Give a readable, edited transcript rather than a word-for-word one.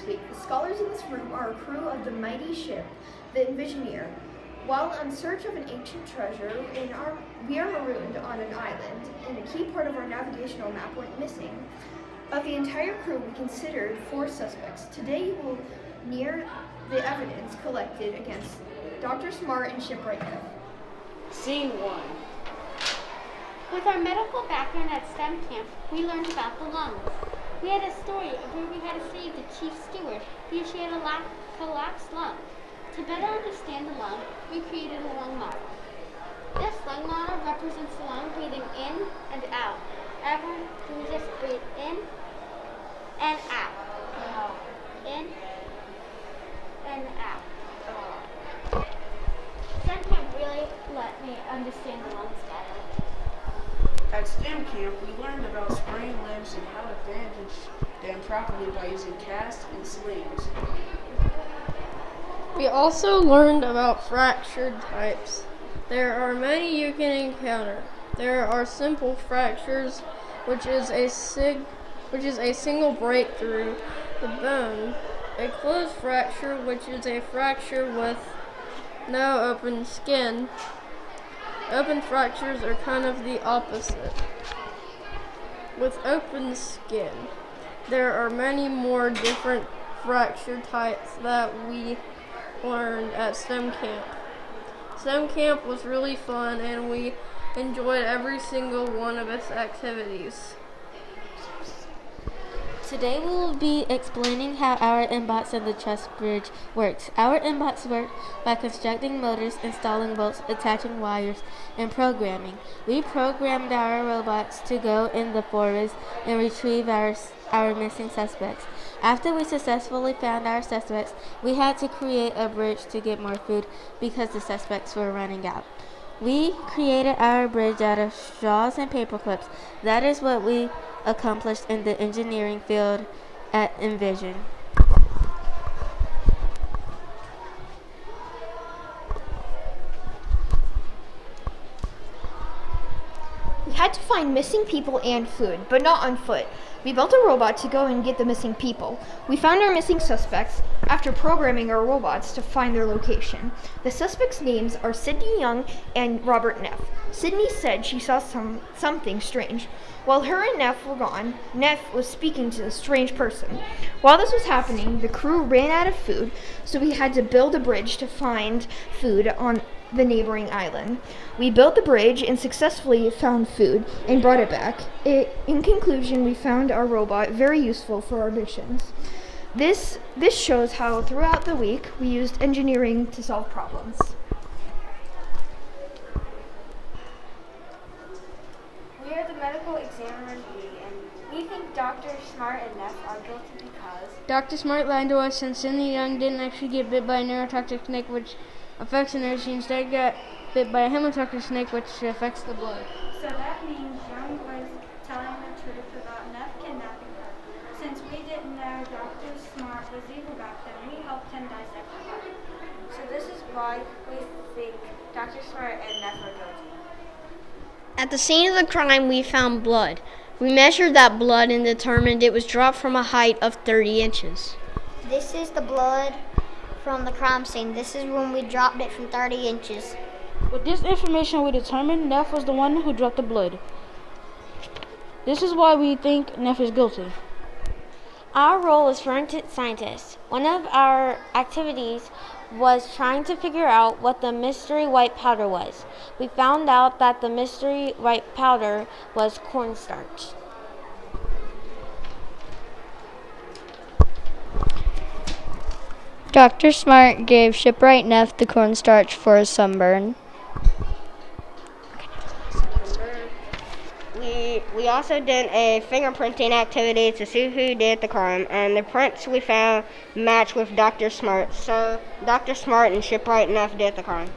week, the scholars in this room are a crew of the mighty ship, the Envisioneer. While in search of an ancient treasure, we are marooned on an island, and a key part of our navigational map went missing. Of the entire crew, we considered 4 suspects. Today, you will near the evidence collected against Dr. Smart and Shipwright Neff. Scene 1. With our medical background at STEM camp, we learned about the lungs. We had a story of where we had to save the chief steward because she had a collapsed lung. To better understand the lung, we created a lung model. This lung model represents the lung breathing in and out. Everyone, can we just breathe in and out? In and out. STEM camp really let me understand the lungs better. At STEM camp, we learned about spraying limbs and how to bandage them properly by using casts and slings. We also learned about fractured types. There are many you can encounter. There are simple fractures, which is a single break through the bone. A closed fracture, which is a fracture with no open skin. Open fractures are kind of the opposite. With open skin, there are many more different fracture types that we learned at STEM camp. STEM camp was really fun and we enjoyed every single one of its activities. Today we will be explaining how our inbox of the truss bridge works. Our inbox works by constructing motors, installing bolts, attaching wires, and programming. We programmed our robots to go in the forest and retrieve our missing suspects. After we successfully found our suspects, we had to create a bridge to get more food because the suspects were running out. We created our bridge out of straws and paper clips. That is what we accomplished in the engineering field at Envision. We had to find missing people and food, but not on foot. We built a robot to go and get the missing people. We found our missing suspects after programming our robots to find their location. The suspects' names are Sydney Young and Robert Neff. Sydney said she saw something strange. While her and Neff were gone, Neff was speaking to a strange person. While this was happening, the crew ran out of food, so we had to build a bridge to find food on the neighboring island. We built the bridge and successfully found food and brought it back. In conclusion, we found our robot very useful for our missions. This shows how throughout the week we used engineering to solve problems. We are the medical examiners and we think Dr. Smart and Neff are guilty because Dr. Smart lied to us and Cindy Young didn't actually get bit by a neurotoxic snake which affects the nerves. She instead got bit by a hemotoxic snake which affects the blood. So that means Young was telling the truth about Neff kidnapping her. Since we didn't know Dr. Smart was evil back then, we helped him dissect her. So this is why we think Dr. Smart and Neff are guilty. At the scene of the crime, we found blood. We measured that blood and determined it was dropped from a height of 30 inches. This is the blood from the crime scene. This is when we dropped it from 30 inches. With this information, we determined Neff was the one who dropped the blood. This is why we think Neff is guilty. Our role as forensic scientists, one of our activities was trying to figure out what the mystery white powder was. We found out that the mystery white powder was cornstarch. Dr. Smart gave Shipwright Neff the cornstarch for his sunburn. We also did a fingerprinting activity to see who did the crime, and the prints we found match with Dr. Smart. So Dr. Smart and Shipwright Neff did the crime.